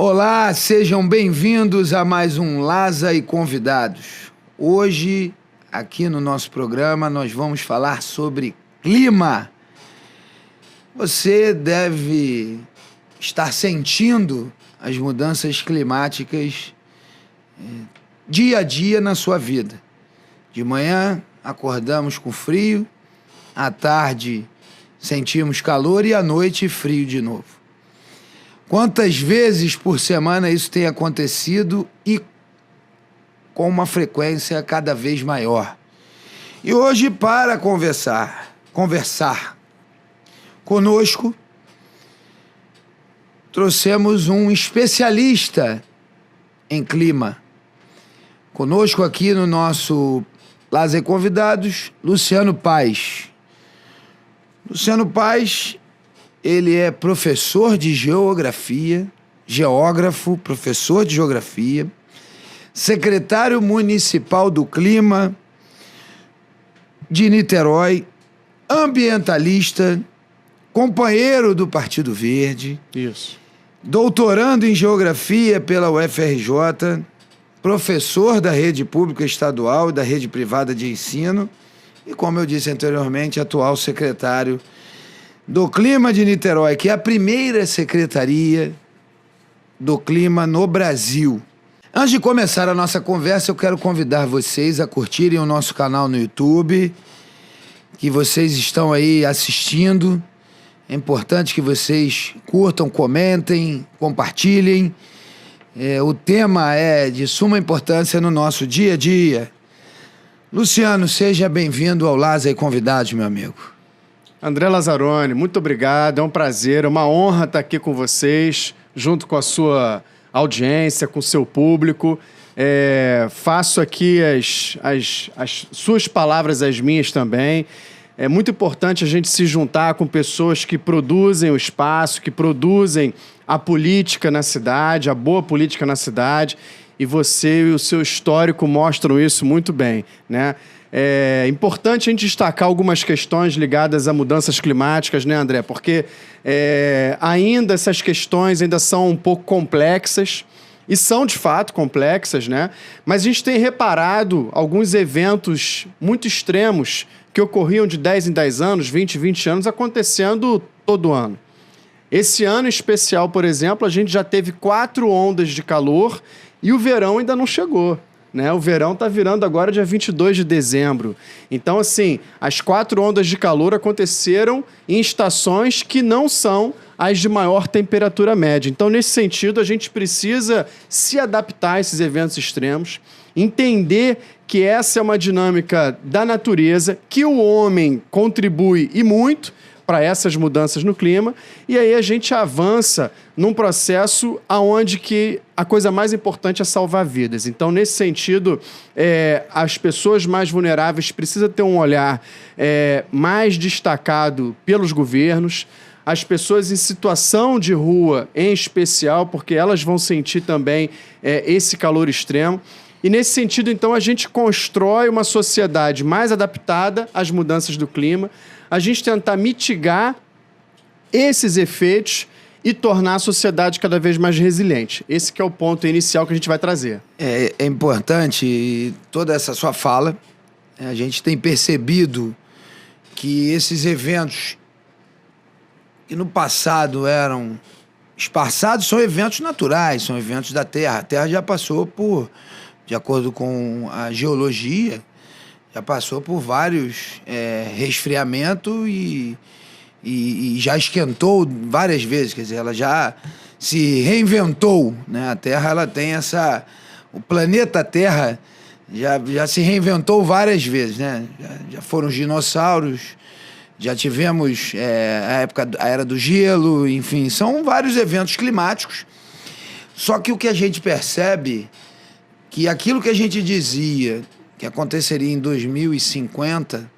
Olá, sejam bem-vindos a mais um Lasa e Convidados. Hoje, aqui no nosso programa, nós vamos falar sobre clima. Você deve estar sentindo as mudanças climáticas dia a dia na sua vida. De manhã, acordamos com frio, à tarde, sentimos calor e à noite, frio de novo. Quantas vezes por semana isso tem acontecido e com uma frequência cada vez maior. E hoje, para conversar conosco, trouxemos um especialista em clima. Conosco aqui no nosso Lasa e Convidados, Luciano Paes. Luciano Paes, ele é professor de geografia, geógrafo, professor de geografia, secretário municipal do clima de Niterói, ambientalista, companheiro do Partido Verde, doutorando em geografia pela UFRJ, professor da rede pública estadual e da rede privada de ensino e, como eu disse anteriormente, atual secretário do Clima de Niterói, que é a primeira secretaria do clima no Brasil. Antes de começar a nossa conversa, eu quero convidar vocês a curtirem o nosso canal no YouTube, que vocês estão aí assistindo. É importante que vocês curtam, comentem, compartilhem. O tema é de suma importância no nosso dia a dia. Luciano, seja bem-vindo ao Lasa e Convidados, meu amigo. André Lazzaroni, muito obrigado, é um prazer, é uma honra estar aqui com vocês, junto com a sua audiência, com o seu público. Faço aqui as suas palavras, as minhas também. É muito importante a gente se juntar com pessoas que produzem o espaço, que produzem a política na cidade, a boa política na cidade, e você e o seu histórico mostram isso muito bem, né? É importante a gente destacar algumas questões ligadas a mudanças climáticas, né, André? Porque ainda essas questões ainda são um pouco complexas, e são de fato complexas, né? Mas a gente tem reparado alguns eventos muito extremos que ocorriam de 10 em 10 anos, 20 em 20 anos, acontecendo todo ano. Esse ano em especial, por exemplo, a gente já teve 4 ondas de calor e o verão ainda não chegou. Né? O verão está virando agora dia 22 de dezembro. Então, assim, as 4 ondas de calor aconteceram em estações que não são as de maior temperatura média. Então, nesse sentido, a gente precisa se adaptar a esses eventos extremos, entender que essa é uma dinâmica da natureza, que o homem contribui e muito para essas mudanças no clima, e aí a gente avança num processo onde que a coisa mais importante é salvar vidas. Então, nesse sentido, as pessoas mais vulneráveis precisam ter um olhar mais destacado pelos governos, as pessoas em situação de rua em especial, porque elas vão sentir também esse calor extremo. E nesse sentido, então, a gente constrói uma sociedade mais adaptada às mudanças do clima, a gente tentar mitigar esses efeitos e tornar a sociedade cada vez mais resiliente. Esse que é o ponto inicial que a gente vai trazer. É importante toda essa sua fala. A gente tem percebido que esses eventos que no passado eram esparçados são eventos naturais, são eventos da Terra. A Terra já passou por, de acordo com a geologia, já passou por vários resfriamentos e já esquentou várias vezes, quer dizer, ela já se reinventou, né? A Terra, ela tem essa... O planeta Terra já se reinventou várias vezes, né? Já foram os dinossauros, já tivemos a Era do Gelo, enfim, são vários eventos climáticos. Só que o que a gente percebe que aquilo que a gente dizia que aconteceria em 2050,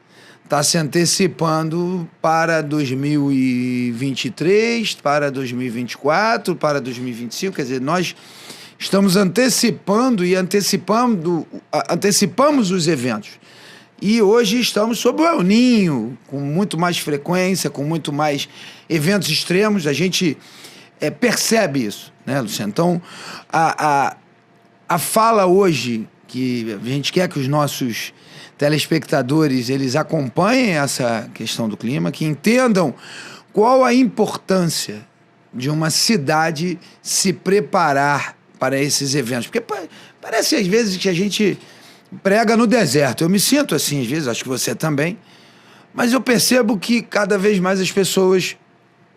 está se antecipando para 2023, para 2024, para 2025. Quer dizer, nós estamos antecipando e antecipamos os eventos. E hoje estamos sob o El Niño, com muito mais frequência, com muito mais eventos extremos. A gente percebe isso, né, Luciano? Então, a fala hoje, que a gente quer que os nossos telespectadores eles acompanhem essa questão do clima, que entendam qual a importância de uma cidade se preparar para esses eventos. Porque parece às vezes que a gente prega no deserto. Eu me sinto assim às vezes, acho que você também. Mas eu percebo que cada vez mais as pessoas,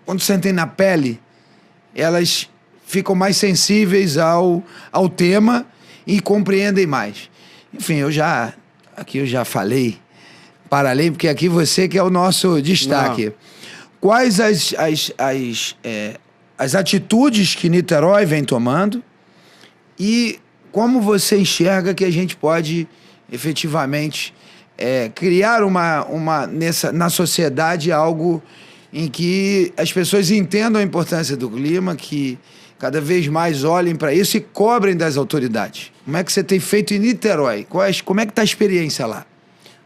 quando sentem na pele, elas ficam mais sensíveis ao tema e compreendem mais. Enfim, aqui eu já falei para além, porque aqui você que é o nosso destaque. Não. Quais as atitudes que Niterói vem tomando e como você enxerga que a gente pode efetivamente criar na sociedade algo em que as pessoas entendam a importância do clima, que cada vez mais olhem para isso e cobrem das autoridades. Como é que você tem feito em Niterói? Como é que está a experiência lá?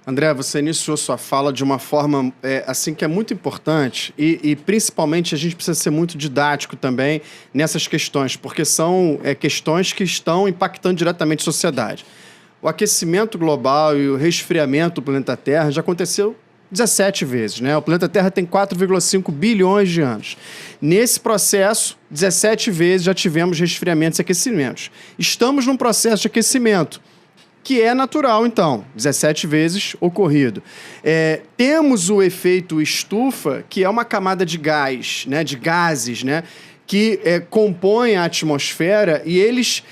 André, você iniciou sua fala de uma forma assim que é muito importante e principalmente a gente precisa ser muito didático também nessas questões, porque são questões que estão impactando diretamente a sociedade. O aquecimento global e o resfriamento do planeta Terra já aconteceu 17 vezes, né? O planeta Terra tem 4,5 bilhões de anos. Nesse processo, 17 vezes já tivemos resfriamentos e aquecimentos. Estamos num processo de aquecimento, que é natural, então, 17 vezes ocorrido. Temos o efeito estufa, que é uma camada de gás, né, de gases, né, que compõem a atmosfera e eles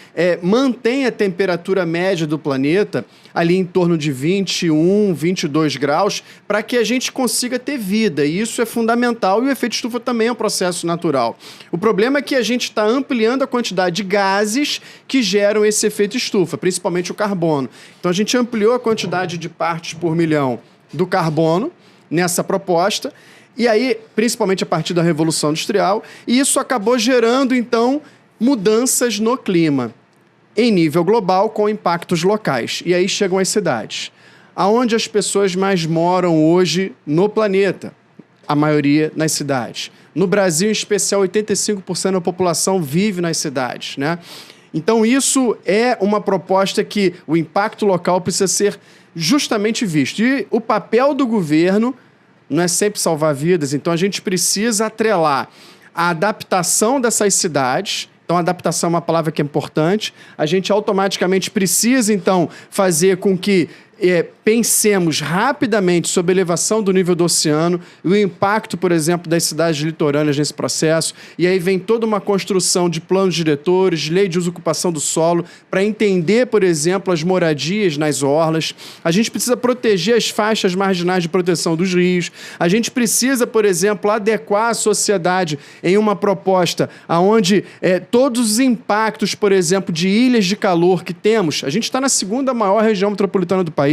mantêm a temperatura média do planeta ali em torno de 21, 22 graus, para que a gente consiga ter vida. E isso é fundamental e o efeito estufa também é um processo natural. O problema é que a gente está ampliando a quantidade de gases que geram esse efeito estufa, principalmente o carbono. Então a gente ampliou a quantidade de partes por milhão do carbono nessa proposta, e aí, principalmente a partir da Revolução Industrial, e isso acabou gerando, então, mudanças no clima, em nível global, com impactos locais. E aí chegam as cidades, aonde as pessoas mais moram hoje no planeta, a maioria nas cidades. No Brasil, em especial, 85% da população vive nas cidades, né? Então, isso é uma proposta que o impacto local precisa ser justamente visto. E o papel do governo não é sempre salvar vidas, então a gente precisa atrelar a adaptação dessas cidades. Então, adaptação é uma palavra que é importante. A gente automaticamente precisa, então, fazer com que pensemos rapidamente sobre a elevação do nível do oceano e o impacto, por exemplo, das cidades litorâneas nesse processo. E aí vem toda uma construção de planos diretores, lei de uso e ocupação do solo, para entender, por exemplo, as moradias nas orlas. A gente precisa proteger as faixas marginais de proteção dos rios. A gente precisa, por exemplo, adequar a sociedade em uma proposta onde todos os impactos, por exemplo, de ilhas de calor que temos. A gente está na segunda maior região metropolitana do país.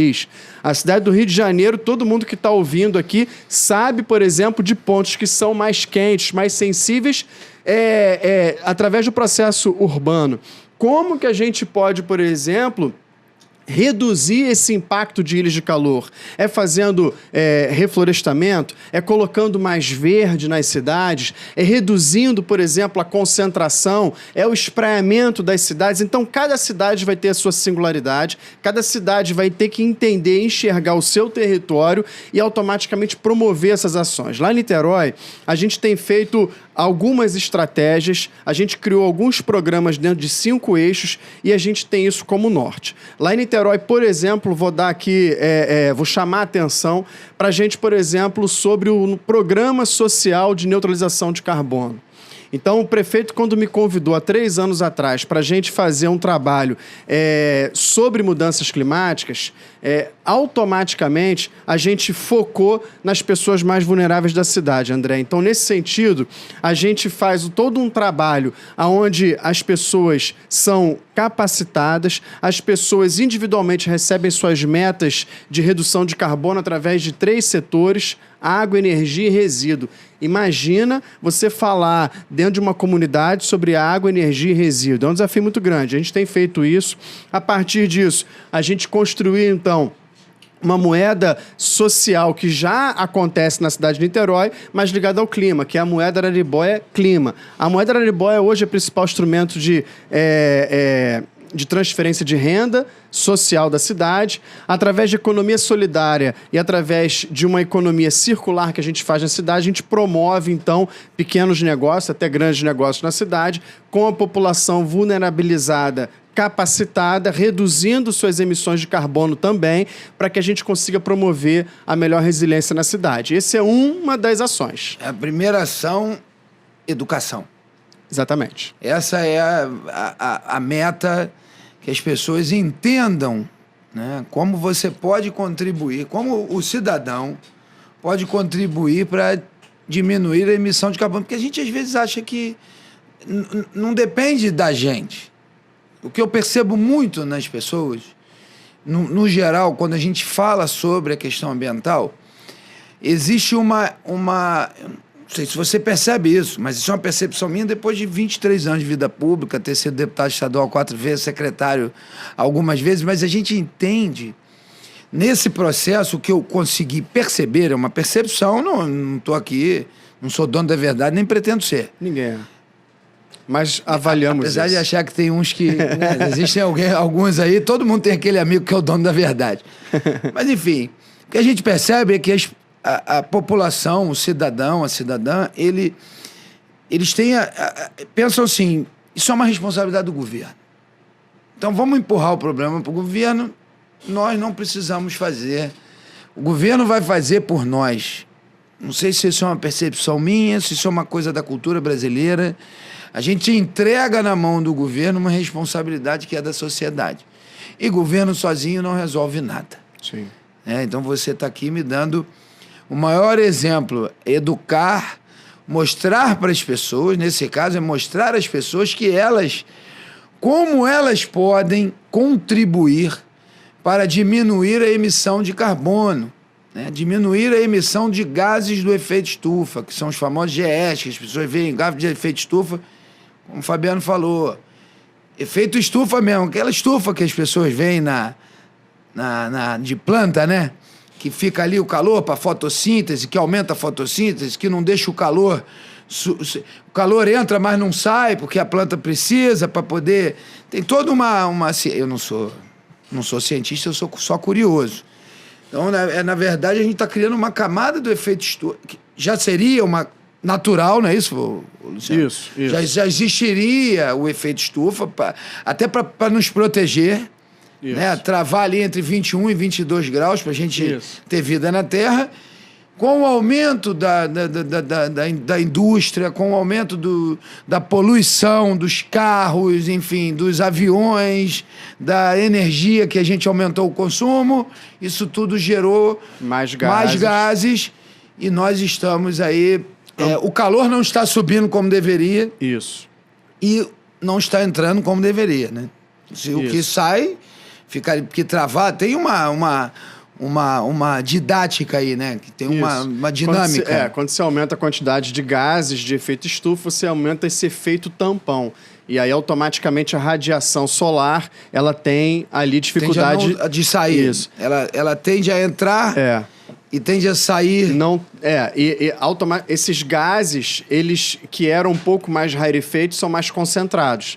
A cidade do Rio de Janeiro, todo mundo que está ouvindo aqui sabe, por exemplo, de pontos que são mais quentes, mais sensíveis através do processo urbano. Como que a gente pode, por exemplo, reduzir esse impacto de ilhas de calor? É fazendo reflorestamento, é colocando mais verde nas cidades, é reduzindo, por exemplo, a concentração, é o espraiamento das cidades. Então, cada cidade vai ter a sua singularidade, cada cidade vai ter que entender e enxergar o seu território e automaticamente promover essas ações. Lá em Niterói, a gente tem feito algumas estratégias, a gente criou alguns programas dentro de 5 eixos e a gente tem isso como norte. Lá em Niterói, por exemplo, vou dar aqui, vou chamar a atenção para a gente, por exemplo, sobre o Programa Social de Neutralização de Carbono. Então, o prefeito, quando me convidou há 3 anos atrás para a gente fazer um trabalho sobre mudanças climáticas, automaticamente a gente focou nas pessoas mais vulneráveis da cidade, André. Então, nesse sentido, a gente faz todo um trabalho onde as pessoas são capacitadas, as pessoas individualmente recebem suas metas de redução de carbono através de 3 setores: água, energia e resíduo. Imagina você falar dentro de uma comunidade sobre água, energia e resíduo. É um desafio muito grande. A gente tem feito isso. A partir disso, a gente construiu, então, uma moeda social que já acontece na cidade de Niterói, mas ligada ao clima, que é a moeda Araribóia Clima. A moeda Araribóia hoje é o principal instrumento de transferência de renda social da cidade, através de economia solidária e através de uma economia circular que a gente faz na cidade, a gente promove, então, pequenos negócios, até grandes negócios na cidade, com a população vulnerabilizada, capacitada, reduzindo suas emissões de carbono também, para que a gente consiga promover a melhor resiliência na cidade. Essa é uma das ações. A primeira ação, educação. Exatamente. Essa é a meta, que as pessoas entendam, né, como você pode contribuir, como o cidadão pode contribuir para diminuir a emissão de carbono. Porque a gente, às vezes, acha que não depende da gente. O que eu percebo muito nas pessoas, no geral, quando a gente fala sobre a questão ambiental, existe uma... Não sei se você percebe isso, mas isso é uma percepção minha depois de 23 anos de vida pública, ter sido deputado estadual 4 vezes, secretário algumas vezes, mas a gente entende, nesse processo, o que eu consegui perceber, é uma percepção, não estou aqui, não sou dono da verdade, nem pretendo ser. Ninguém é. Mas avaliamos Apesar isso. de achar que tem uns que... né, existem alguns aí, todo mundo tem aquele amigo que é o dono da verdade. Mas, enfim, o que a gente percebe é que a população, o cidadão, a cidadã, eles têm pensam assim, isso é uma responsabilidade do governo. Então, vamos empurrar o problema para o governo, nós não precisamos fazer. O governo vai fazer por nós. Não sei se isso é uma percepção minha, se isso é uma coisa da cultura brasileira. A gente entrega na mão do governo uma responsabilidade que é da sociedade. E governo sozinho não resolve nada. Sim. Então você está aqui me dando o maior exemplo, educar, mostrar para as pessoas, nesse caso é mostrar às pessoas que como elas podem contribuir para diminuir a emissão de carbono, né? Diminuir a emissão de gases do efeito estufa, que são os famosos GEs, que as pessoas veem gases de efeito estufa, como o Fabiano falou, efeito estufa mesmo, aquela estufa que as pessoas veem de planta, né? Que fica ali o calor para fotossíntese, que aumenta a fotossíntese, que não deixa o calor... O calor entra, mas não sai, porque a planta precisa para poder... Tem toda uma... Eu não sou cientista, eu sou só curioso. Então, na verdade, a gente está criando uma camada do efeito estufa, que já seria uma natural, não é isso, Luciano? Isso. Já existiria o efeito estufa, até para nos proteger... Né? Travar ali entre 21 e 22 graus para a gente ter vida na Terra. Com o aumento da indústria, com o aumento da poluição dos carros, enfim, dos aviões, da energia que a gente aumentou o consumo, isso tudo gerou mais gases e nós estamos aí... o calor não está subindo como deveria. Isso. E não está entrando como deveria, né? O que sai... Porque travar tem uma didática aí, né? Que tem uma dinâmica. Quando você aumenta a quantidade de gases de efeito estufa, você aumenta esse efeito tampão. E aí, automaticamente, a radiação solar, ela tem ali dificuldade... de sair. Isso. Ela tende a entrar e tende a sair... Esses gases, eles que eram um pouco mais rarefeitos, são mais concentrados.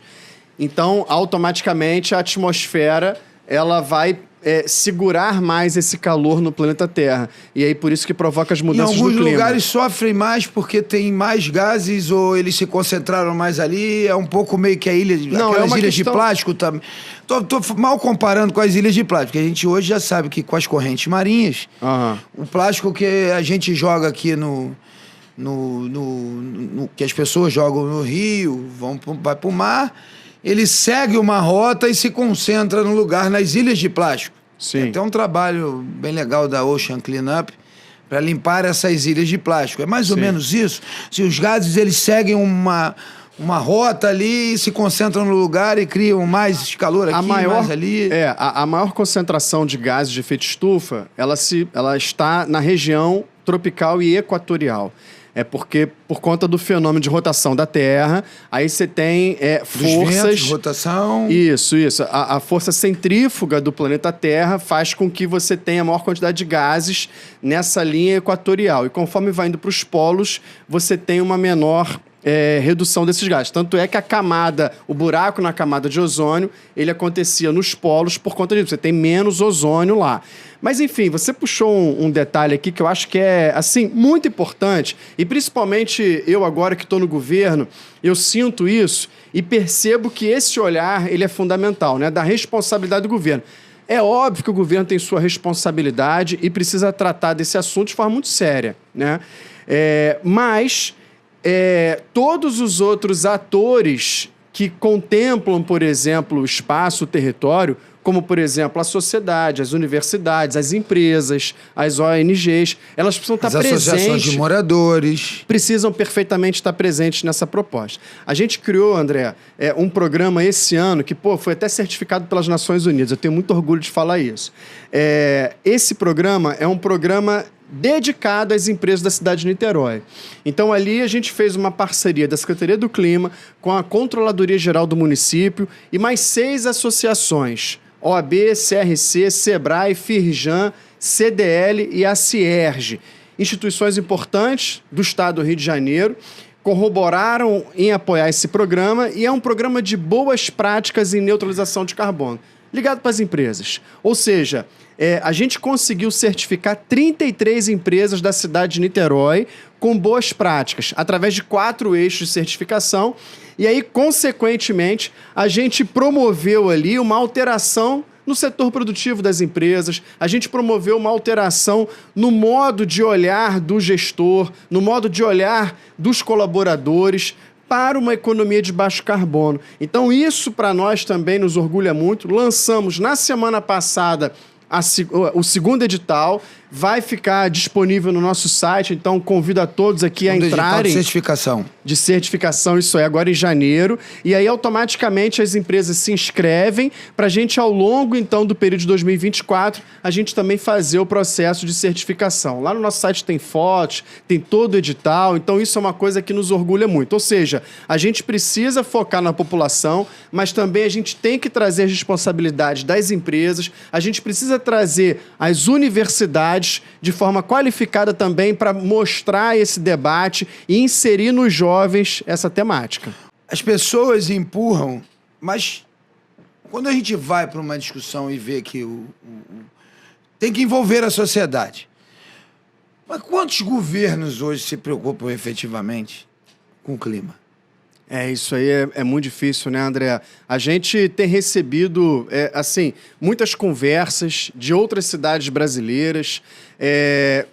Então, automaticamente, a atmosfera... ela vai segurar mais esse calor no planeta Terra. E aí, por isso que provoca as mudanças do clima. Em alguns lugares sofrem mais porque tem mais gases ou eles se concentraram mais ali. É um pouco meio que a ilha... aquelas ilhas de plástico também. Tô mal comparando com as ilhas de plástico, porque a gente hoje já sabe que com as correntes marinhas, o plástico que a gente joga aqui que as pessoas jogam no rio, vai pro mar... ele segue uma rota e se concentra no lugar, nas ilhas de plástico. Sim. Tem até um trabalho bem legal da Ocean Cleanup para limpar essas ilhas de plástico. É mais ou menos isso. Se os gases eles seguem uma rota ali e se concentram no lugar e criam mais calor aqui, mais ali. A maior concentração de gases de efeito estufa, ela está na região tropical e equatorial. É porque, por conta do fenômeno de rotação da Terra, aí você tem forças... ventos, rotação... Isso. A força centrífuga do planeta Terra faz com que você tenha maior quantidade de gases nessa linha equatorial. E conforme vai indo para os polos, você tem uma menor redução desses gases. Tanto é que o buraco na camada de ozônio, ele acontecia nos polos por conta disso. Você tem menos ozônio lá. Mas, enfim, você puxou um detalhe aqui que eu acho que é, assim, muito importante. E, principalmente, eu agora que estou no governo, eu sinto isso e percebo que esse olhar, ele é fundamental, né? Da responsabilidade do governo. É óbvio que o governo tem sua responsabilidade e precisa tratar desse assunto de forma muito séria, né? Mas todos os outros atores que contemplam, por exemplo, o espaço, o território, como, por exemplo, a sociedade, as universidades, as empresas, as ONGs, elas precisam estar presentes. As associações de moradores. Precisam perfeitamente estar presentes nessa proposta. A gente criou, André, um programa esse ano que, foi até certificado pelas Nações Unidas. Eu tenho muito orgulho de falar isso. Esse programa é um programa dedicado às empresas da cidade de Niterói. Então, ali a gente fez uma parceria da Secretaria do Clima com a Controladoria Geral do município e mais 6 associações: OAB, CRC, SEBRAE, FIRJAN, CDL e a CIERJ. Instituições importantes do estado do Rio de Janeiro corroboraram em apoiar esse programa e é um programa de boas práticas em neutralização de carbono, ligado para as empresas. Ou seja, a gente conseguiu certificar 33 empresas da cidade de Niterói com boas práticas, através de 4 eixos de certificação. E aí, consequentemente, a gente promoveu ali uma alteração no setor produtivo das empresas, a gente promoveu uma alteração no modo de olhar do gestor, no modo de olhar dos colaboradores, para uma economia de baixo carbono. Então, isso para nós também nos orgulha muito. Lançamos na semana passada o segundo edital, vai ficar disponível no nosso site, então convido a todos aqui a entrarem... De certificação, isso é, agora em janeiro. E aí, automaticamente, as empresas se inscrevem para a gente, ao longo, então, do período de 2024, a gente também fazer o processo de certificação. Lá no nosso site tem fotos, tem todo o edital, então isso é uma coisa que nos orgulha muito. Ou seja, a gente precisa focar na população, mas também a gente tem que trazer as responsabilidades das empresas, a gente precisa trazer as universidades de forma qualificada também para mostrar esse debate e inserir nos jovens essa temática. As pessoas empurram, mas quando a gente vai para uma discussão e vê que tem que envolver a sociedade. Mas quantos governos hoje se preocupam efetivamente com o clima? Isso aí é muito difícil, né, André? A gente tem recebido, muitas conversas de outras cidades brasileiras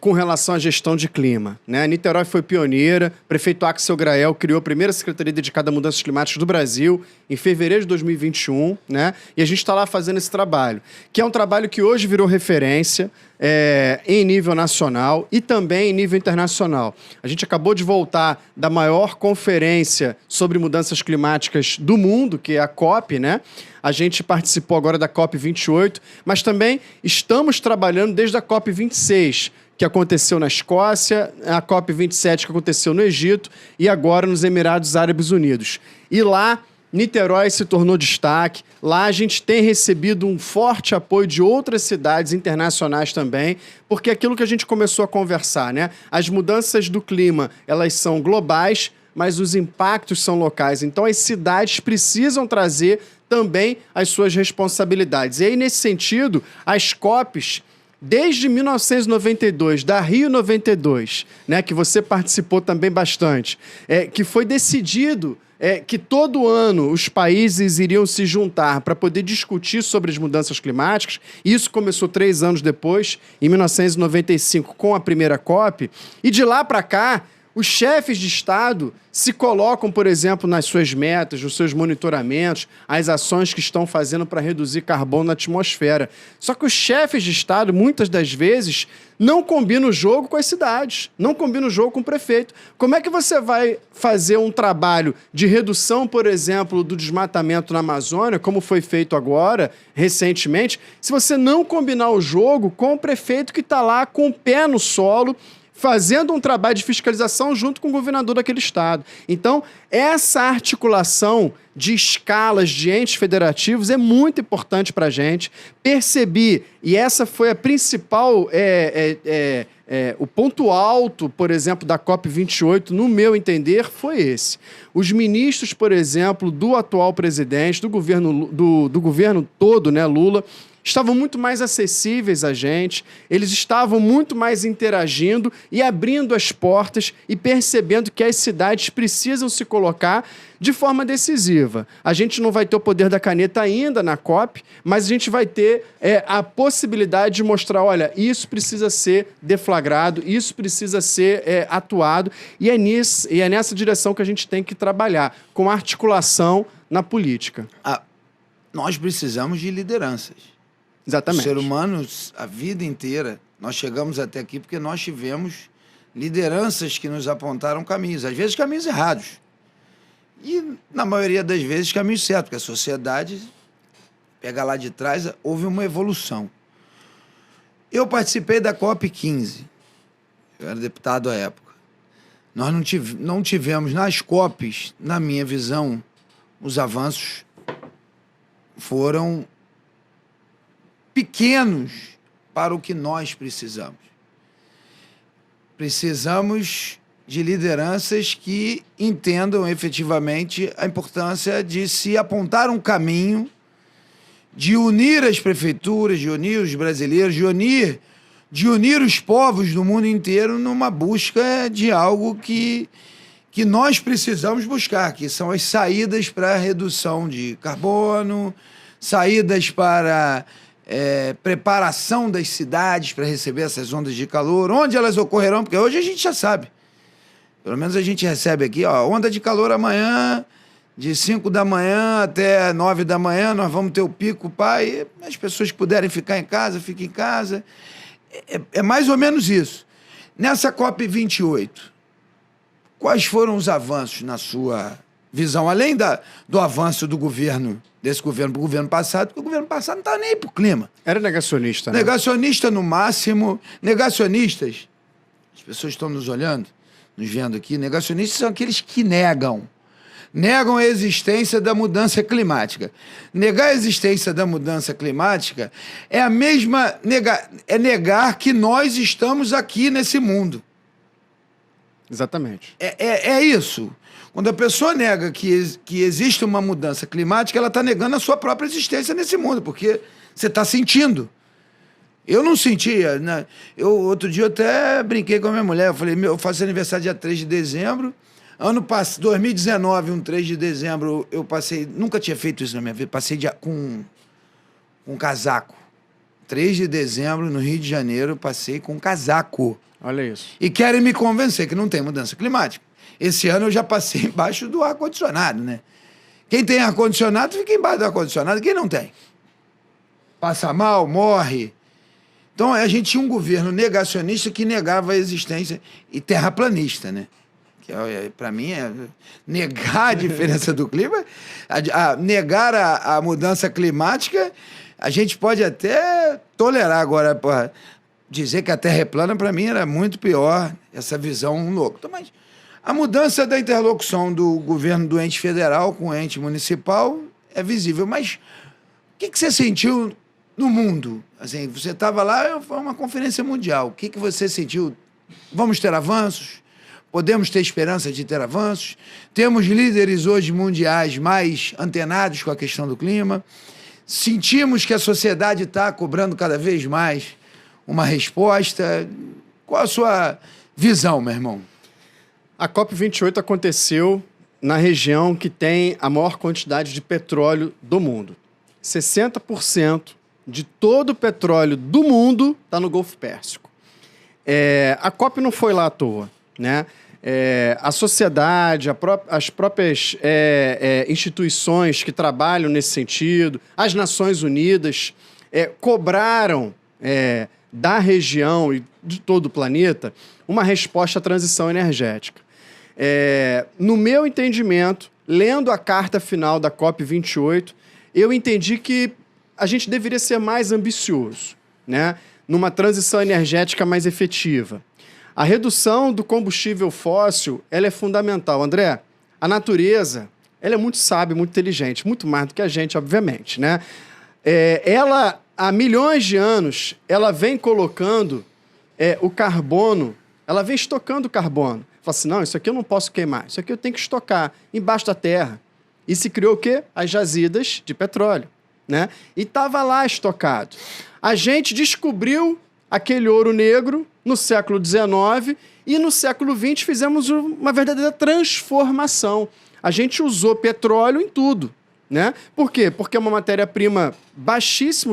com relação à gestão de clima, né? Niterói foi pioneira, o prefeito Axel Grael criou a primeira secretaria dedicada a mudanças climáticas do Brasil em fevereiro de 2021, né? E a gente está lá fazendo esse trabalho, que é um trabalho que hoje virou referência em nível nacional e também em nível internacional. A gente acabou de voltar da maior conferência sobre mudanças climáticas do mundo, que é a COP, né? A gente participou agora da COP 28, mas também estamos trabalhando desde a COP 26, que aconteceu na Escócia, a COP 27 que aconteceu no Egito e agora nos Emirados Árabes Unidos. E lá, Niterói se tornou destaque. Lá a gente tem recebido um forte apoio de outras cidades internacionais também, porque aquilo que a gente começou a conversar, né? As mudanças do clima, elas são globais, mas os impactos são locais. Então as cidades precisam trazer também as suas responsabilidades. E aí, nesse sentido, as COPs, desde 1992, da Rio 92, né, que você participou também bastante, que foi decidido que todo ano os países iriam se juntar para poder discutir sobre as mudanças climáticas. Isso começou 3 anos depois, em 1995, com a primeira COP. E de lá para cá, os chefes de Estado se colocam, por exemplo, nas suas metas, nos seus monitoramentos, as ações que estão fazendo para reduzir carbono na atmosfera. Só que os chefes de Estado, muitas das vezes, não combinam o jogo com as cidades, não combinam o jogo com o prefeito. Como é que você vai fazer um trabalho de redução, por exemplo, do desmatamento na Amazônia, como foi feito agora, recentemente, se você não combinar o jogo com o prefeito que está lá com o pé no solo, fazendo um trabalho de fiscalização junto com o governador daquele estado. Então, essa articulação de escalas de entes federativos é muito importante para a gente. Percebi, e essa foi a principal, o ponto alto, por exemplo, da COP28, no meu entender, foi esse. Os ministros, por exemplo, do atual presidente, do governo todo, né, Lula, estavam muito mais acessíveis a gente, eles estavam muito mais interagindo e abrindo as portas e percebendo que as cidades precisam se colocar de forma decisiva. A gente não vai ter o poder da caneta ainda na COP, mas a gente vai ter a possibilidade de mostrar, olha, isso precisa ser deflagrado, isso precisa ser atuado, e é nessa direção que a gente tem que trabalhar, com articulação na política. Nós precisamos de lideranças. Exatamente. O ser humano, a vida inteira, nós chegamos até aqui porque nós tivemos lideranças que nos apontaram caminhos, às vezes caminhos errados. E, na maioria das vezes, caminhos certos, porque a sociedade, pega lá de trás, houve uma evolução. Eu participei da COP15, eu era deputado à época. Nós não tivemos nas COPs, na minha visão, os avanços foram pequenos para o que nós precisamos. Precisamos de lideranças que entendam efetivamente a importância de se apontar um caminho, de unir as prefeituras, de unir os brasileiros, de unir os povos do mundo inteiro numa busca de algo que nós precisamos buscar, que são as saídas para a redução de carbono, saídas para preparação das cidades para receber essas ondas de calor, onde elas ocorrerão, porque hoje a gente já sabe. Pelo menos a gente recebe aqui, onda de calor amanhã, de 5 da manhã até 9 da manhã, nós vamos ter o pico, pai. As pessoas que puderem ficar em casa, fiquem em casa. É mais ou menos isso. Nessa COP28, quais foram os avanços na sua visão, além do avanço do governo, desse governo para o governo passado, porque o governo passado não estava nem aí para o clima. Era negacionista, né? Negacionista no máximo. Negacionistas, as pessoas estão nos olhando, nos vendo aqui, negacionistas são aqueles que negam a existência da mudança climática. Negar a existência da mudança climática é a mesma... negar que nós estamos aqui nesse mundo. Exatamente. É isso. Quando a pessoa nega que existe uma mudança climática, ela está negando a sua própria existência nesse mundo, porque você está sentindo. Eu não sentia, né? Outro dia eu até brinquei com a minha mulher, eu falei, eu faço aniversário dia 3 de dezembro, 2019, um 3 de dezembro, eu passei, nunca tinha feito isso na minha vida, passei com um casaco. 3 de dezembro, no Rio de Janeiro, passei com um casaco. Olha isso. E querem me convencer que não tem mudança climática. Esse ano eu já passei embaixo do ar-condicionado, né? Quem tem ar-condicionado fica embaixo do ar-condicionado, quem não tem? Passa mal, morre. Então a gente tinha um governo negacionista que negava a existência, e terraplanista, né? Que para mim é negar a diferença do clima, negar a mudança climática. A gente pode até tolerar agora, porra, dizer que a Terra é plana, para mim era muito pior, essa visão louca. Então, mas a mudança da interlocução do governo do ente federal com o ente municipal é visível. Mas o que você sentiu no mundo? Assim, você estava lá, foi uma conferência mundial. O que você sentiu? Vamos ter avanços? Podemos ter esperança de ter avanços? Temos líderes hoje mundiais mais antenados com a questão do clima? Sentimos que a sociedade está cobrando cada vez mais uma resposta? Qual a sua visão, meu irmão? A COP28 aconteceu na região que tem a maior quantidade de petróleo do mundo. 60% de todo o petróleo do mundo está no Golfo Pérsico. A COP não foi lá à toa, né? A sociedade, as próprias instituições que trabalham nesse sentido, as Nações Unidas, cobraram da região e de todo o planeta uma resposta à transição energética. No meu entendimento, lendo a carta final da COP28, eu entendi que a gente deveria ser mais ambicioso, né? Numa transição energética mais efetiva. A redução do combustível fóssil, ela é fundamental. André, a natureza, ela é muito sábia, muito inteligente, muito mais do que a gente, obviamente, né? Ela, há milhões de anos, ela vem colocando o carbono, ela vem estocando o carbono. Fala assim, não, isso aqui eu não posso queimar, isso aqui eu tenho que estocar embaixo da terra. E se criou o quê? As jazidas de petróleo, né? E estava lá estocado. A gente descobriu aquele ouro negro no século XIX e no século XX fizemos uma verdadeira transformação. A gente usou petróleo em tudo, né? Por quê? Porque é uma matéria-prima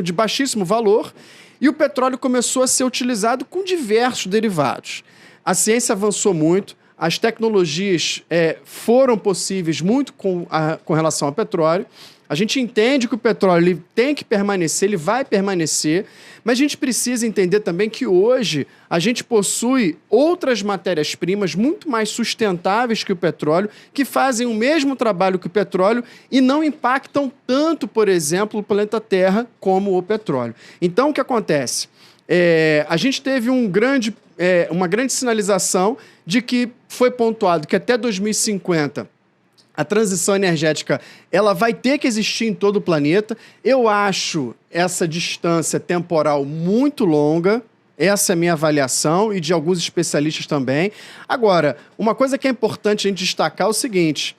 de baixíssimo valor, e o petróleo começou a ser utilizado com diversos derivados. A ciência avançou muito, as tecnologias foram possíveis muito com relação ao petróleo. A gente entende que o petróleo ele tem que permanecer, ele vai permanecer, mas a gente precisa entender também que hoje a gente possui outras matérias-primas muito mais sustentáveis que o petróleo, que fazem o mesmo trabalho que o petróleo e não impactam tanto, por exemplo, o planeta Terra como o petróleo. Então, o que acontece? A gente teve uma grande sinalização de que foi pontuado que até 2050 a transição energética ela vai ter que existir em todo o planeta. Eu acho essa distância temporal muito longa. Essa é a minha avaliação e de alguns especialistas também. Agora, uma coisa que é importante a gente destacar é o seguinte: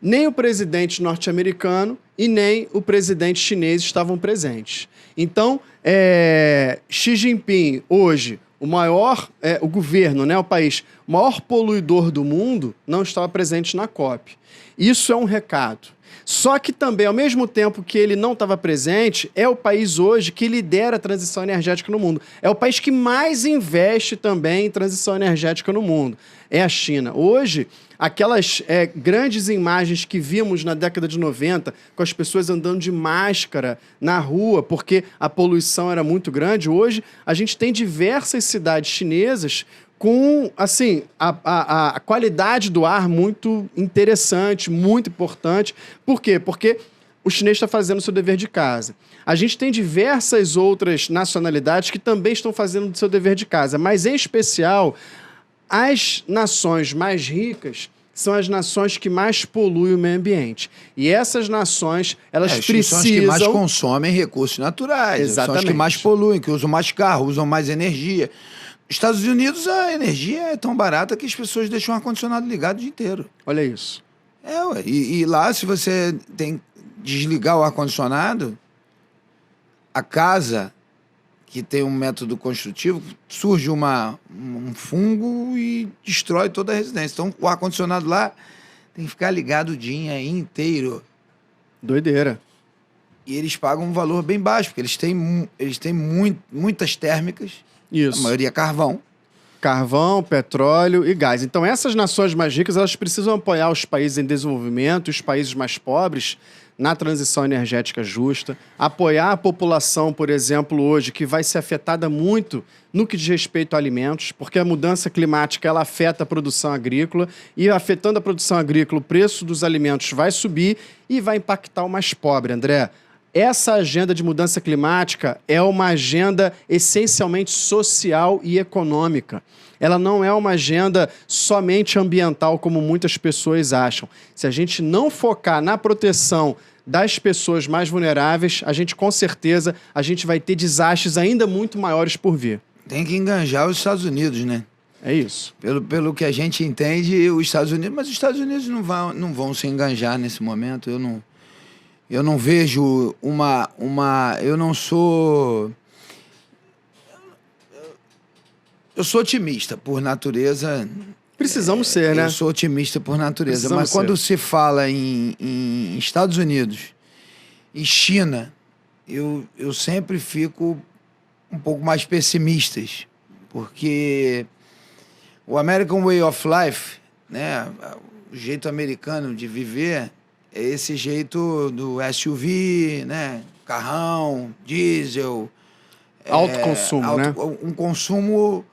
nem o presidente norte-americano e nem o presidente chinês estavam presentes. Então, Xi Jinping, hoje, o governo, né, o país, o maior poluidor do mundo, não estava presente na COP. Isso é um recado. Só que também, ao mesmo tempo que ele não estava presente, é o país hoje que lidera a transição energética no mundo. É o país que mais investe também em transição energética no mundo. É a China. Hoje, aquelas grandes imagens que vimos na década de 90, com as pessoas andando de máscara na rua, porque a poluição era muito grande, hoje a gente tem diversas cidades chinesas com, assim, a qualidade do ar muito interessante, muito importante. Por quê? Porque o chinês está fazendo o seu dever de casa. A gente tem diversas outras nacionalidades que também estão fazendo o seu dever de casa, mas, em especial, as nações mais ricas são as nações que mais poluem o meio ambiente. E essas nações, elas precisam... São as que mais consomem recursos naturais. Exatamente. São as que mais poluem, que usam mais carro, usam mais energia. Nos Estados Unidos, a energia é tão barata que as pessoas deixam o ar-condicionado ligado o dia inteiro. Olha isso. E lá, se você tem desligar o ar-condicionado, a casa que tem um método construtivo, surge um fungo e destrói toda a residência. Então, o ar-condicionado lá tem que ficar ligado o dia inteiro. Doideira. E eles pagam um valor bem baixo, porque eles têm muitas térmicas. Isso. A maioria é carvão. Carvão, petróleo e gás. Então, essas nações mais ricas, elas precisam apoiar os países em desenvolvimento, os países mais pobres, na transição energética justa, apoiar a população, por exemplo, hoje, que vai ser afetada muito no que diz respeito a alimentos, porque a mudança climática ela afeta a produção agrícola, e afetando a produção agrícola, o preço dos alimentos vai subir e vai impactar o mais pobre, André. Essa agenda de mudança climática é uma agenda essencialmente social e econômica. Ela não é uma agenda somente ambiental, como muitas pessoas acham. Se a gente não focar na proteção das pessoas mais vulneráveis, com certeza, a gente vai ter desastres ainda muito maiores por vir. Tem que enganjar os Estados Unidos, né? É isso. Pelo que a gente entende, os Estados Unidos... Mas os Estados Unidos não vão se enganjar nesse momento. Eu não vejo eu não sou... Eu sou otimista por natureza. Precisamos ser, né? Eu sou otimista por natureza. Mas quando se fala em Estados Unidos e China, eu sempre fico um pouco mais pessimistas. Porque o American Way of Life, né, o jeito americano de viver, é esse jeito do SUV, né, carrão, diesel. Alto consumo, né? Um consumo...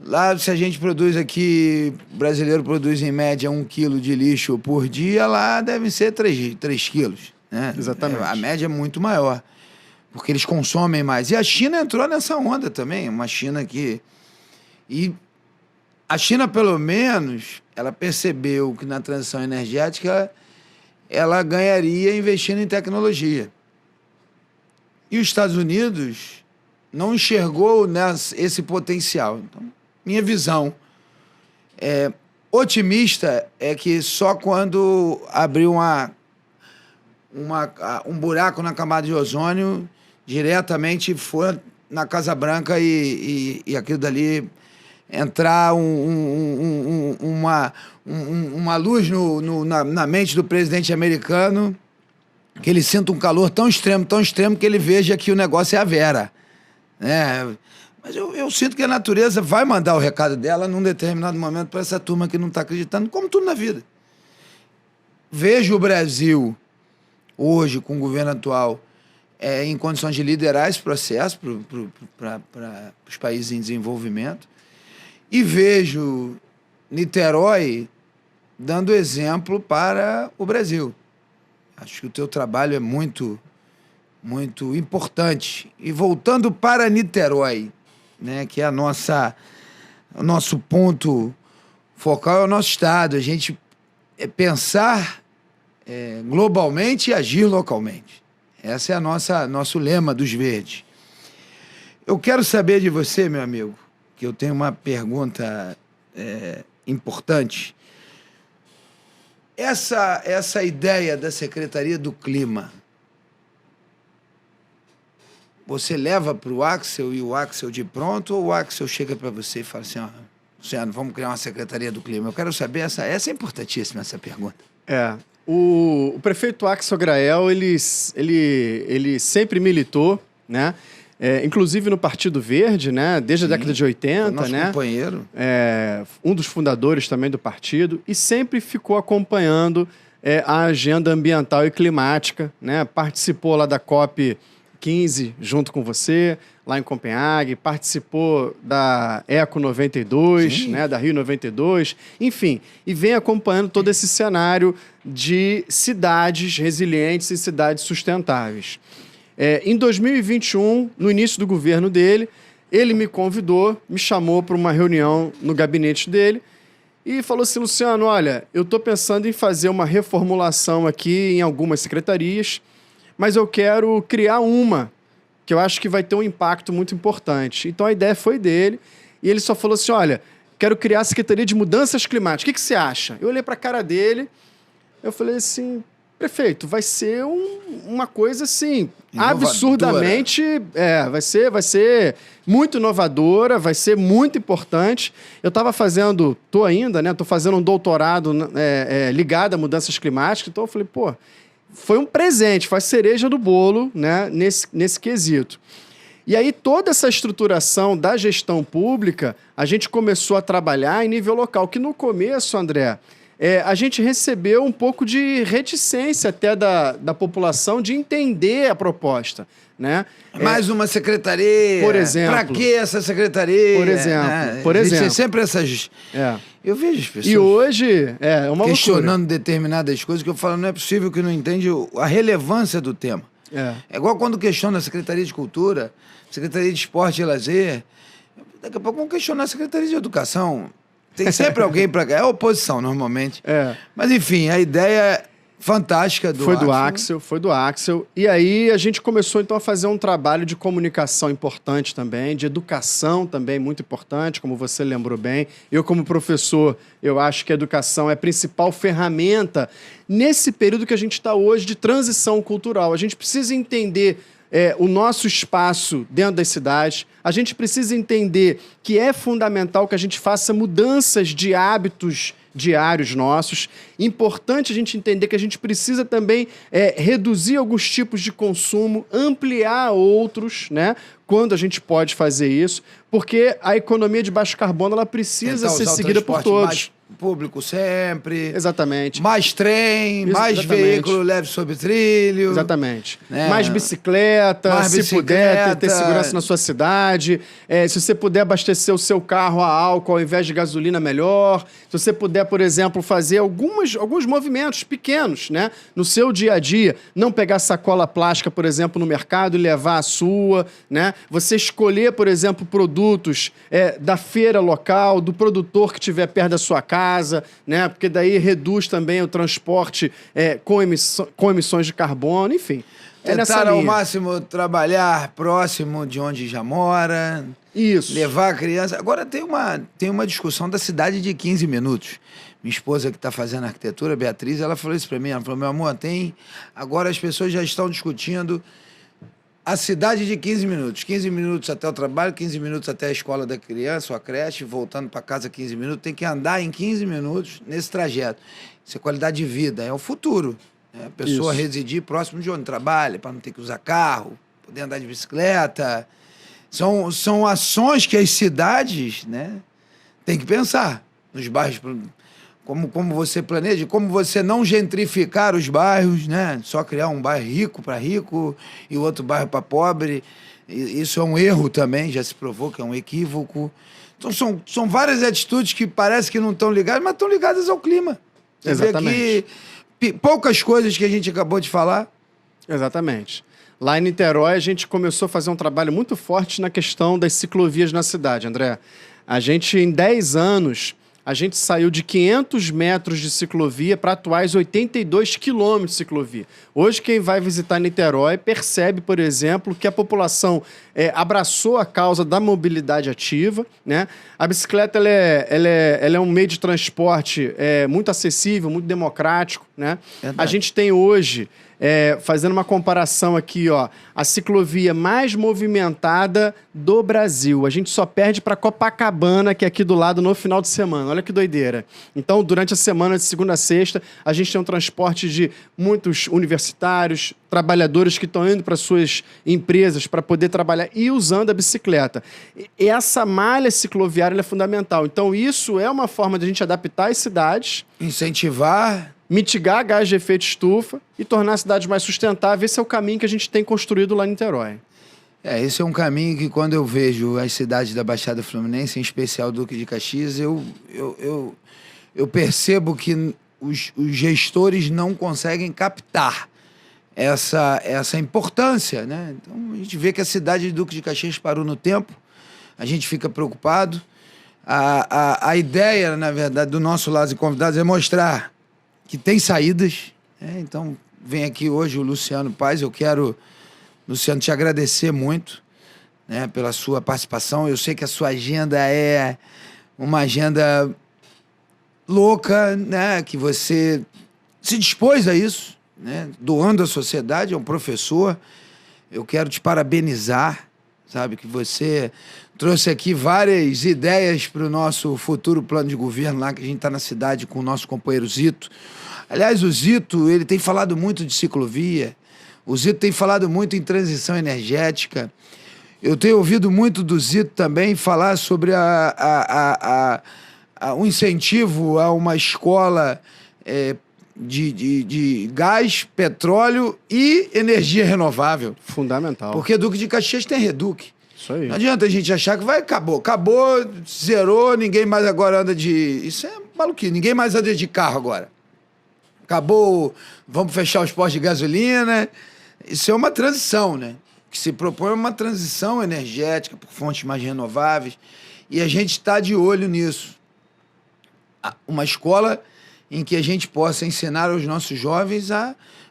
Lá, se a gente produz aqui, o brasileiro produz em média 1 quilo de lixo por dia, lá deve ser 3 quilos, né? Exatamente. A média é muito maior, porque eles consomem mais. E a China entrou nessa onda também, uma China que... E A China, pelo menos, ela percebeu que na transição energética ela ganharia investindo em tecnologia. E os Estados Unidos não enxergou esse potencial. Então, minha visão otimista é que só quando abrir um buraco na camada de ozônio, diretamente for na Casa Branca e aquilo dali entrar uma luz na mente do presidente americano, que ele sinta um calor tão extremo, que ele veja que o negócio é a Vera. Mas eu sinto que a natureza vai mandar o recado dela num determinado momento para essa turma que não está acreditando, como tudo na vida. Vejo o Brasil, hoje, com o governo atual, em condições de liderar esse processo para os países em desenvolvimento. E vejo Niterói dando exemplo para o Brasil. Acho que o teu trabalho é muito, muito importante. E voltando para Niterói, né, que é o nosso ponto focal, é o nosso estado. A gente pensar globalmente e agir localmente. Esse é nosso lema dos Verdes. Eu quero saber de você, meu amigo, que eu tenho uma pergunta importante. Essa ideia da Secretaria do Clima, você leva para o Axel e o Axel de pronto, ou o Axel chega para você e fala assim, Luciano, vamos criar uma Secretaria do Clima? Eu quero saber, essa é importantíssima, essa pergunta. O prefeito Axel Grael, ele sempre militou, né? Inclusive no Partido Verde, né? Desde a década de 80, nosso né? Companheiro. Um dos fundadores também do partido, e sempre ficou acompanhando a agenda ambiental e climática, né? Participou lá da COP15 junto com você, lá em Copenhague, participou da Eco 92, né? Da Rio 92, enfim, e vem acompanhando todo esse cenário de cidades resilientes e cidades sustentáveis. Em 2021, no início do governo dele, ele me convidou, me chamou para uma reunião no gabinete dele e falou assim, Luciano, olha, eu estou pensando em fazer uma reformulação aqui em algumas secretarias, mas eu quero criar uma, que eu acho que vai ter um impacto muito importante. Então a ideia foi dele e ele só falou assim, olha, quero criar a Secretaria de Mudanças Climáticas, o que você acha? Eu olhei para a cara dele, eu falei assim, prefeito, vai ser uma coisa assim, inovadora. Absurdamente, vai ser muito inovadora, vai ser muito importante. Eu estava fazendo, estou fazendo um doutorado ligado a mudanças climáticas, então eu falei, foi um presente, foi a cereja do bolo, né, nesse quesito. E aí toda essa estruturação da gestão pública, a gente começou a trabalhar em nível local, que no começo, André, a gente recebeu um pouco de reticência até da população de entender a proposta, né? Mais uma secretaria. Por exemplo. Para que essa secretaria? Por exemplo. Né? Por exemplo. Sempre essas... Eu vejo as pessoas... E hoje é uma questionando loucura. Determinadas coisas que eu falo, não é possível que não entende a relevância do tema. É igual quando questiona a Secretaria de Cultura, Secretaria de Esporte e Lazer. Daqui a pouco vão questionar a Secretaria de Educação. Tem sempre alguém para cá. É a oposição, normalmente. Mas, enfim, a ideia fantástica do Axel. Foi do Axel. E aí a gente começou, então, a fazer um trabalho de comunicação importante também, de educação também muito importante, como você lembrou bem. Eu, como professor, eu acho que a educação é a principal ferramenta nesse período que a gente está hoje de transição cultural. A gente precisa entender o nosso espaço dentro das cidades. A gente precisa entender que é fundamental que a gente faça mudanças de hábitos diários nossos. Importante a gente entender que a gente precisa também reduzir alguns tipos de consumo, ampliar outros, né? Quando a gente pode fazer isso, porque a economia de baixo carbono ela precisa ser seguida por todos. público sempre. Exatamente. Mais trem, mais Exatamente. veículo leve sobre trilho. Exatamente. Né? Mais bicicleta, Mais se bicicleta. puder ter segurança na sua cidade. Se você puder abastecer o seu carro a álcool ao invés de gasolina, melhor. Se você puder, por exemplo, fazer alguns movimentos pequenos, né? No seu dia a dia. Não pegar sacola plástica, por exemplo, no mercado e levar a sua, né? Você escolher, por exemplo, produtos da feira local, do produtor que estiver perto da sua casa, né? Porque daí reduz também o transporte com emissões de carbono, enfim. Tentar ao máximo trabalhar próximo de onde já mora. Isso. Levar a criança. Agora tem uma discussão da cidade de 15 minutos. Minha esposa que está fazendo arquitetura, Beatriz, ela falou isso para mim. Ela falou, meu amor, agora as pessoas já estão discutindo a cidade de 15 minutos. 15 minutos até o trabalho, 15 minutos até a escola da criança, ou a creche, voltando para casa 15 minutos. Tem que andar em 15 minutos nesse trajeto. Isso é qualidade de vida, é o futuro. A pessoa residir próximo de onde trabalha, para não ter que usar carro, poder andar de bicicleta. São ações que as cidades, né, têm que pensar nos bairros, como você planeja, como você não gentrificar os bairros, né? Só criar um bairro rico para rico e outro bairro para pobre. Isso é um erro também, já se provou que é um equívoco. Então são várias atitudes que parece que não estão ligadas, mas estão ligadas ao clima. Exatamente. Poucas coisas que a gente acabou de falar. Exatamente. Lá em Niterói, a gente começou a fazer um trabalho muito forte na questão das ciclovias na cidade, André. A gente, em 10 anos, a gente saiu de 500 metros de ciclovia para atuais 82 quilômetros de ciclovia. Hoje, quem vai visitar Niterói percebe, por exemplo, que a população abraçou a causa da mobilidade ativa, né? A bicicleta ela é um meio de transporte muito acessível, muito democrático, né? A gente tem hoje, fazendo uma comparação aqui, ó, a ciclovia mais movimentada do Brasil. A gente só perde para Copacabana, que é aqui do lado, no final de semana. Olha que doideira. Então, durante a semana, de segunda a sexta, a gente tem um transporte de muitos universitários, trabalhadores que estão indo para suas empresas para poder trabalhar e usando a bicicleta. E essa malha cicloviária é fundamental. Então, isso é uma forma de a gente adaptar as cidades, incentivar, mitigar gás de efeito estufa e tornar a cidade mais sustentável. Esse é o caminho que a gente tem construído lá em Niterói. Esse é um caminho que, quando eu vejo as cidades da Baixada Fluminense, em especial Duque de Caxias, eu percebo que os gestores não conseguem captar essa importância, né? Então, a gente vê que a cidade de Duque de Caxias parou no tempo, a gente fica preocupado. A ideia, na verdade, do nosso Lazer Convidados é mostrar que tem saídas, né? Então, vem aqui hoje o Luciano Paes. Eu quero, Luciano, te agradecer muito, né, pela sua participação. Eu sei que a sua agenda é uma agenda louca, né, que você se dispôs a isso, né, doando à sociedade, é um professor. Eu quero te parabenizar, sabe, que você trouxe aqui várias ideias para o nosso futuro plano de governo lá, que a gente está na cidade com o nosso companheiro Zito. Aliás, o Zito, ele tem falado muito de ciclovia, o Zito tem falado muito em transição energética. Eu tenho ouvido muito do Zito também falar sobre um incentivo a uma escola de gás, petróleo e energia renovável. Fundamental. Porque Duque de Caxias tem Reduc. Isso aí. Não adianta a gente achar que acabou, zerou, ninguém mais agora anda de... Isso é maluquice, ninguém mais anda de carro agora. Acabou, vamos fechar os postos de gasolina. Isso é uma transição, né? Que se propõe uma transição energética por fontes mais renováveis. E a gente está de olho nisso. Uma escola em que a gente possa ensinar aos nossos jovens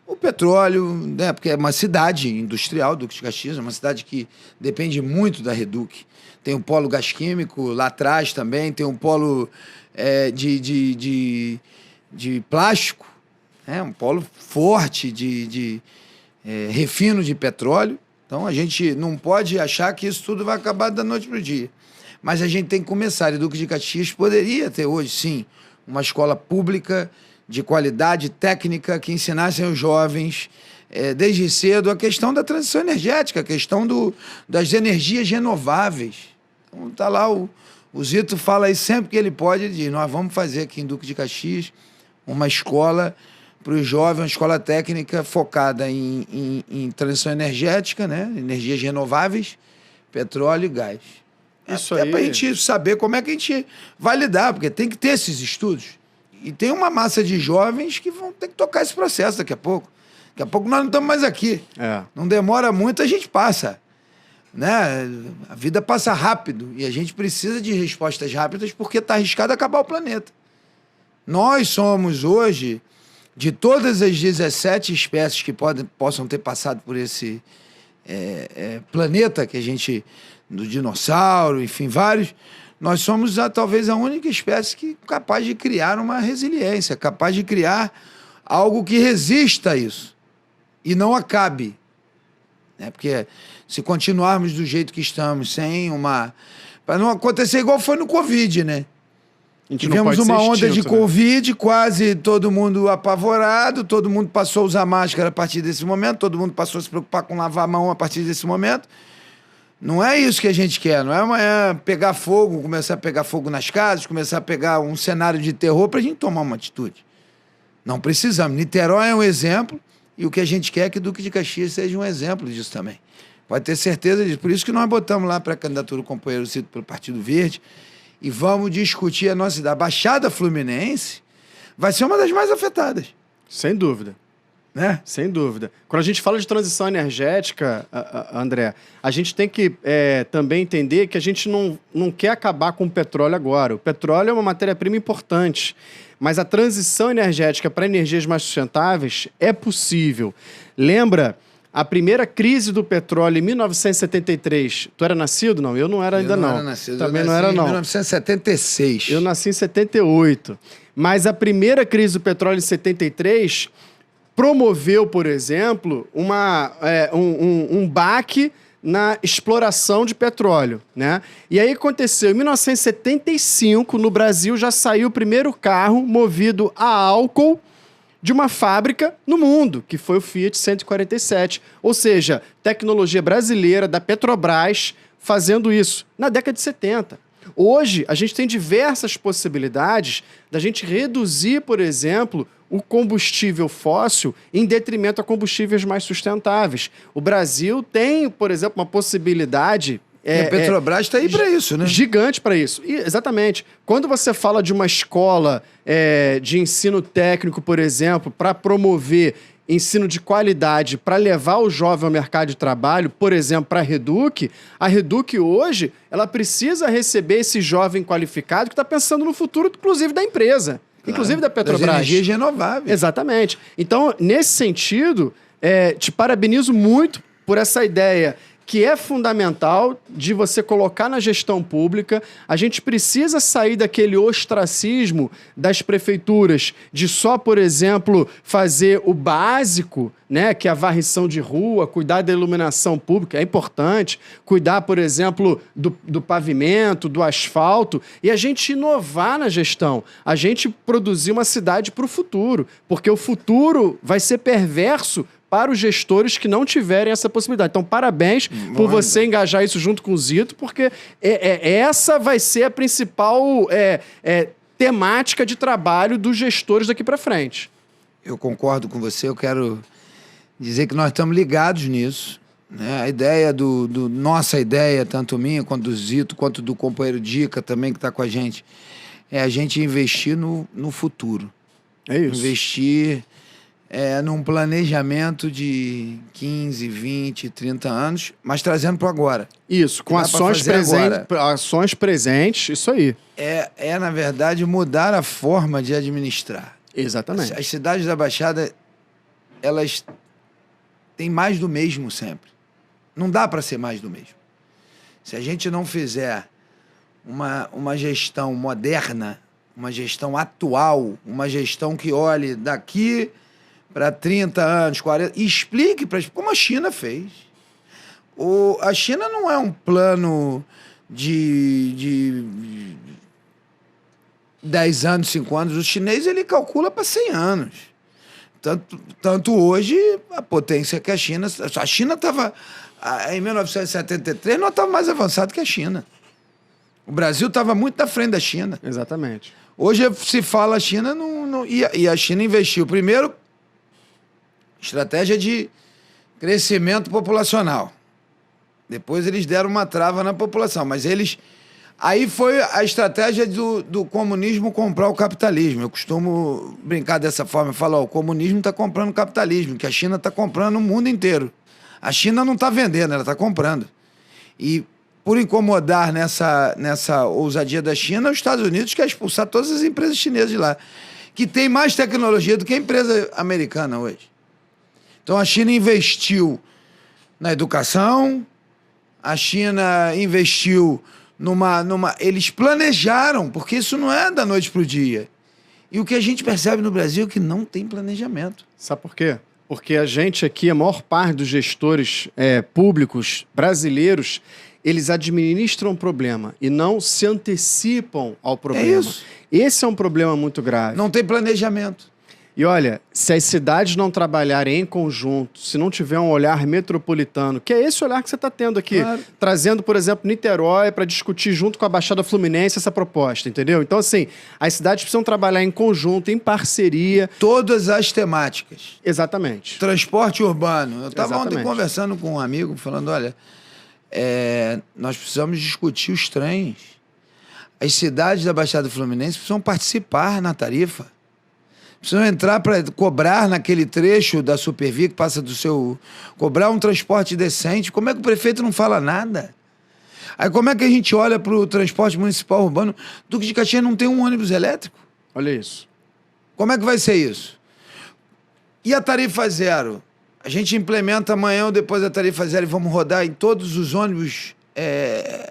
o petróleo, né? Porque é uma cidade industrial, Duque de Caxias, é uma cidade que depende muito da Reduc. Tem um polo gás químico lá atrás também, tem um polo de plástico, né? Um polo forte de refino de petróleo. Então a gente não pode achar que isso tudo vai acabar da noite para o dia. Mas a gente tem que começar. E Duque de Caxias poderia ter hoje, sim, uma escola pública de qualidade técnica que ensinasse aos jovens, desde cedo, a questão da transição energética, a questão das energias renováveis. Então está lá o O Zito fala aí sempre que ele pode, ele diz, nós vamos fazer aqui em Duque de Caxias uma escola para os jovens, uma escola técnica focada em transição energética, né? Energias renováveis, petróleo e gás. Isso Até aí... para a gente saber como é que a gente vai lidar, porque tem que ter esses estudos. E tem uma massa de jovens que vão ter que tocar esse processo daqui a pouco. Daqui a pouco nós não estamos mais aqui. Não demora muito, a gente passa. Né? A vida passa rápido e a gente precisa de respostas rápidas porque está arriscado acabar o planeta. Nós somos hoje, de todas as 17 espécies que possam ter passado por esse planeta, que a gente, do dinossauro, enfim, vários, nós somos talvez a única espécie que é capaz de criar uma resiliência, capaz de criar algo que resista a isso e não acabe. Né? Porque se continuarmos do jeito que estamos, sem uma... para não acontecer igual foi no Covid, né? Tivemos uma onda de Covid, quase todo mundo apavorado, todo mundo passou a usar máscara a partir desse momento, todo mundo passou a se preocupar com lavar a mão a partir desse momento. Não é isso que a gente quer, não é amanhã pegar fogo, começar a pegar fogo nas casas, começar a pegar um cenário de terror para a gente tomar uma atitude. Não precisamos. Niterói é um exemplo e o que a gente quer é que Duque de Caxias seja um exemplo disso também. Pode ter certeza disso. Por isso que nós botamos lá para a candidatura do companheiro Cito pelo Partido Verde e vamos discutir a nossa cidade. A Baixada Fluminense vai ser uma das mais afetadas. Sem dúvida. Né? Sem dúvida. Quando a gente fala de transição energética, André, a gente tem que também entender que a gente não quer acabar com o petróleo agora. O petróleo é uma matéria-prima importante, mas a transição energética para energias mais sustentáveis é possível. Lembra a primeira crise do petróleo em 1973? Tu era nascido? Não, eu não era ainda não. Eu não era nascido. Também não era não. Em 1976. Eu nasci em 78. Mas a primeira crise do petróleo em 73 promoveu, por exemplo, um baque na exploração de petróleo, né? E aí aconteceu, em 1975, no Brasil, já saiu o primeiro carro movido a álcool de uma fábrica no mundo, que foi o Fiat 147. Ou seja, tecnologia brasileira da Petrobras fazendo isso na década de 70. Hoje, a gente tem diversas possibilidades da gente reduzir, por exemplo, o combustível fóssil em detrimento a combustíveis mais sustentáveis. O Brasil tem, por exemplo, uma possibilidade... a Petrobras está aí para isso, né? Gigante para isso. E, exatamente. Quando você fala de uma escola de ensino técnico, por exemplo, para promover ensino de qualidade, para levar o jovem ao mercado de trabalho, por exemplo, para a Reduc hoje, ela precisa receber esse jovem qualificado que está pensando no futuro, inclusive, da empresa. Claro. Inclusive da Petrobras. Das energias renováveis. Exatamente. Então, nesse sentido, te parabenizo muito por essa ideia que é fundamental de você colocar na gestão pública. A gente precisa sair daquele ostracismo das prefeituras de só, por exemplo, fazer o básico, né, que é a varrição de rua, cuidar da iluminação pública, é importante, cuidar, por exemplo, do pavimento, do asfalto, e a gente inovar na gestão, a gente produzir uma cidade para o futuro, porque o futuro vai ser perverso para os gestores que não tiverem essa possibilidade. Então, parabéns por você engajar isso junto com o Zito, porque essa vai ser a principal temática de trabalho dos gestores daqui para frente. Eu concordo com você, eu quero dizer que nós estamos ligados nisso. Né? A ideia nossa ideia, tanto minha, quanto do Zito, quanto do companheiro Dica também, que está com a gente, é a gente investir no futuro. É isso. Investir... num planejamento de 15, 20, 30 anos, mas trazendo para agora. Isso, com ações presentes, isso aí. Na verdade, mudar a forma de administrar. Exatamente. As cidades da Baixada, elas têm mais do mesmo sempre. Não dá para ser mais do mesmo. Se a gente não fizer uma gestão moderna, uma gestão atual, uma gestão que olhe daqui para 30 anos, 40, e explique para como a China fez. A China não é um plano de 10 anos, 5 anos. O chinês, ele calcula para 100 anos. Tanto hoje, a potência que a China estava, em 1973, não estava mais avançado que a China. O Brasil estava muito na frente da China. Exatamente. Hoje se fala a China e a China investiu. Primeiro, estratégia de crescimento populacional. Depois eles deram uma trava na população, mas eles... Aí foi a estratégia do comunismo comprar o capitalismo. Eu costumo brincar dessa forma. Eu falo, ó, o comunismo está comprando o capitalismo, que a China está comprando o mundo inteiro. A China não está vendendo, ela está comprando. E por incomodar nessa ousadia da China, os Estados Unidos quer expulsar todas as empresas chinesas de lá, que tem mais tecnologia do que a empresa americana hoje. Então a China investiu na educação, a China investiu eles planejaram, porque isso não é da noite para o dia. E o que a gente percebe no Brasil é que não tem planejamento. Sabe por quê? Porque a gente aqui, a maior parte dos gestores públicos brasileiros, eles administram o problema e não se antecipam ao problema. É isso. Esse é um problema muito grave. Não tem planejamento. E olha, se as cidades não trabalharem em conjunto, se não tiver um olhar metropolitano, que é esse olhar que você está tendo aqui, claro, trazendo, por exemplo, Niterói para discutir junto com a Baixada Fluminense essa proposta, entendeu? Então, assim, as cidades precisam trabalhar em conjunto, em parceria. Todas as temáticas. Exatamente. Transporte urbano. Eu estava ontem Exatamente. conversando com um amigo, falando, olha, nós precisamos discutir os trens. As cidades da Baixada Fluminense precisam participar na tarifa. Precisam entrar para cobrar naquele trecho da Supervia que passa do seu... Cobrar um transporte decente. Como é que o prefeito não fala nada? Aí como é que a gente olha para o transporte municipal urbano? Duque de Caxias não tem um ônibus elétrico. Olha isso. Como é que vai ser isso? E a tarifa zero? A gente implementa amanhã ou depois da tarifa zero e vamos rodar em todos os ônibus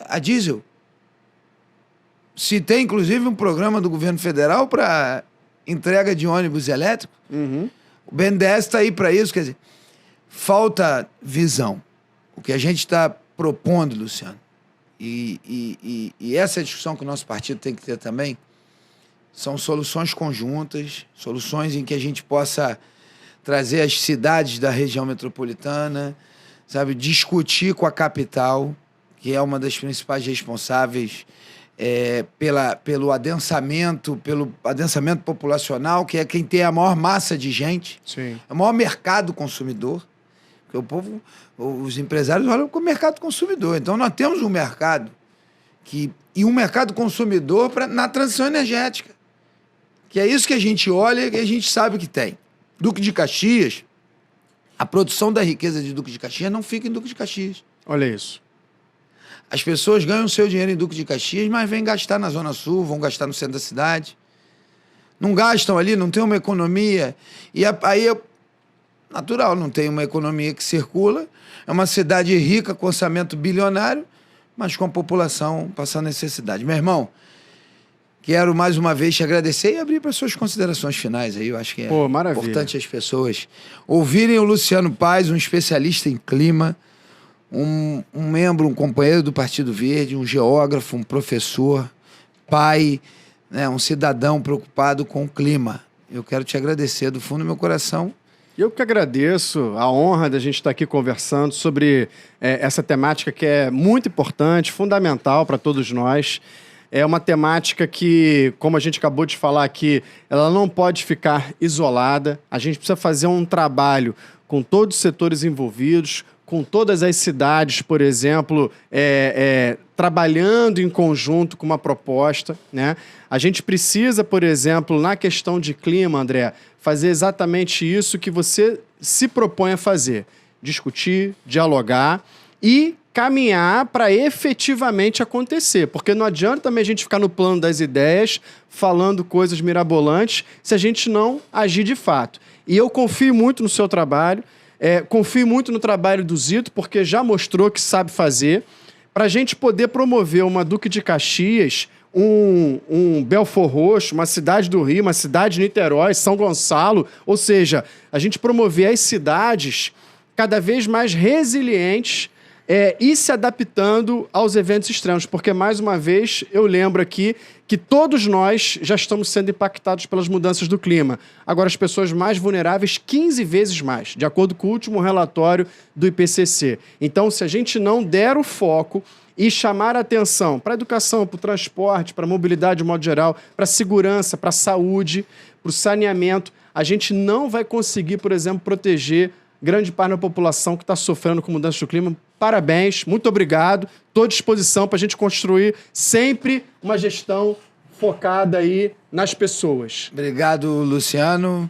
a diesel? Se tem, inclusive, um programa do governo federal para entrega de ônibus elétrico, o BNDES está aí para isso. Quer dizer, falta visão. O que a gente está propondo, Luciano, e essa é a discussão que o nosso partido tem que ter também, são soluções conjuntas, soluções em que a gente possa trazer as cidades da região metropolitana, sabe, discutir com a capital, que é uma das principais responsáveis pelo adensamento populacional, que é quem tem a maior massa de gente, Sim. é o maior mercado consumidor. Porque o povo, os empresários olham para o mercado consumidor. Então nós temos um mercado e um mercado consumidor na transição energética. Que é isso que a gente olha e a gente sabe que tem. Duque de Caxias, a produção da riqueza de Duque de Caxias não fica em Duque de Caxias. Olha isso. As pessoas ganham seu dinheiro em Duque de Caxias, mas vêm gastar na Zona Sul, vão gastar no centro da cidade. Não gastam ali, não tem uma economia. E aí é natural, não tem uma economia que circula. É uma cidade rica, com orçamento bilionário, mas com a população passando necessidade. Meu irmão, quero mais uma vez te agradecer e abrir para suas considerações finais aí. Eu acho que é importante as pessoas ouvirem o Luciano Paes, um especialista em clima, um membro, um companheiro do Partido Verde, um geógrafo, um professor, pai, né, um cidadão preocupado com o clima. Eu quero te agradecer do fundo do meu coração. Eu que agradeço a honra da gente estar aqui conversando sobre essa temática que é muito importante, fundamental para todos nós. É uma temática que, como a gente acabou de falar aqui, ela não pode ficar isolada. A gente precisa fazer um trabalho com todos os setores envolvidos, com todas as cidades, por exemplo, trabalhando em conjunto com uma proposta, né? A gente precisa, por exemplo, na questão de clima, André, fazer exatamente isso que você se propõe a fazer. Discutir, dialogar e caminhar para efetivamente acontecer. Porque não adianta também a gente ficar no plano das ideias, falando coisas mirabolantes, se a gente não agir de fato. E eu confio muito no seu trabalho, confio muito no trabalho do Zito, porque já mostrou que sabe fazer, para a gente poder promover uma Duque de Caxias, um Belford Roxo, uma cidade do Rio, uma cidade de Niterói, São Gonçalo, ou seja, a gente promover as cidades cada vez mais resilientes e se adaptando aos eventos extremos, porque, mais uma vez, eu lembro aqui que todos nós já estamos sendo impactados pelas mudanças do clima. Agora, as pessoas mais vulneráveis, 15 vezes mais, de acordo com o último relatório do IPCC. Então, se a gente não der o foco e chamar a atenção para a educação, para o transporte, para a mobilidade de modo geral, para a segurança, para a saúde, para o saneamento, a gente não vai conseguir, por exemplo, proteger grande parte da população que está sofrendo com mudança do clima. Parabéns, muito obrigado. Estou à disposição para a gente construir sempre uma gestão focada aí nas pessoas. Obrigado, Luciano.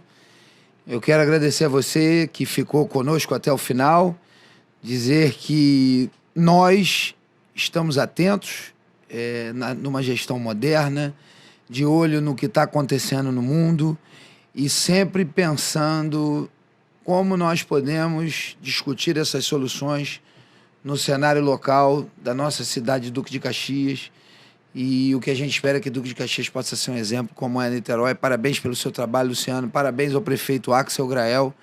Eu quero agradecer a você que ficou conosco até o final, dizer que nós estamos atentos numa gestão moderna, de olho no que está acontecendo no mundo e sempre pensando como nós podemos discutir essas soluções no cenário local da nossa cidade de Duque de Caxias. E o que a gente espera é que Duque de Caxias possa ser um exemplo, como é Niterói. Parabéns pelo seu trabalho, Luciano. Parabéns ao prefeito Axel Grael.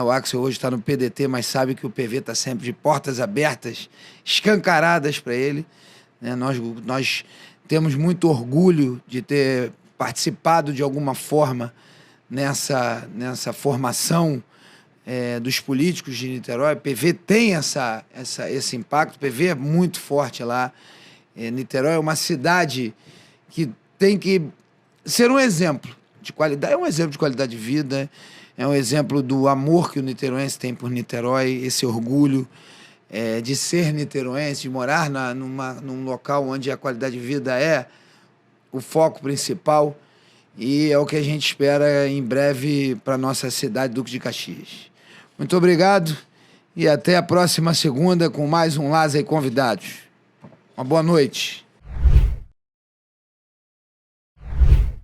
O Axel hoje está no PDT, mas sabe que o PV está sempre de portas abertas, escancaradas para ele. Nós temos muito orgulho de ter participado de alguma forma nessa formação dos políticos de Niterói. O PV tem esse impacto, o PV é muito forte lá. Niterói é uma cidade que tem que ser um exemplo de qualidade, é um exemplo de qualidade de vida, é um exemplo do amor que o niteroense tem por Niterói, esse orgulho de ser niteroense, de morar num local onde a qualidade de vida é o foco principal, e é o que a gente espera em breve para a nossa cidade, Duque de Caxias. Muito obrigado e até a próxima segunda com mais um Lázaro e Convidados. Uma boa noite.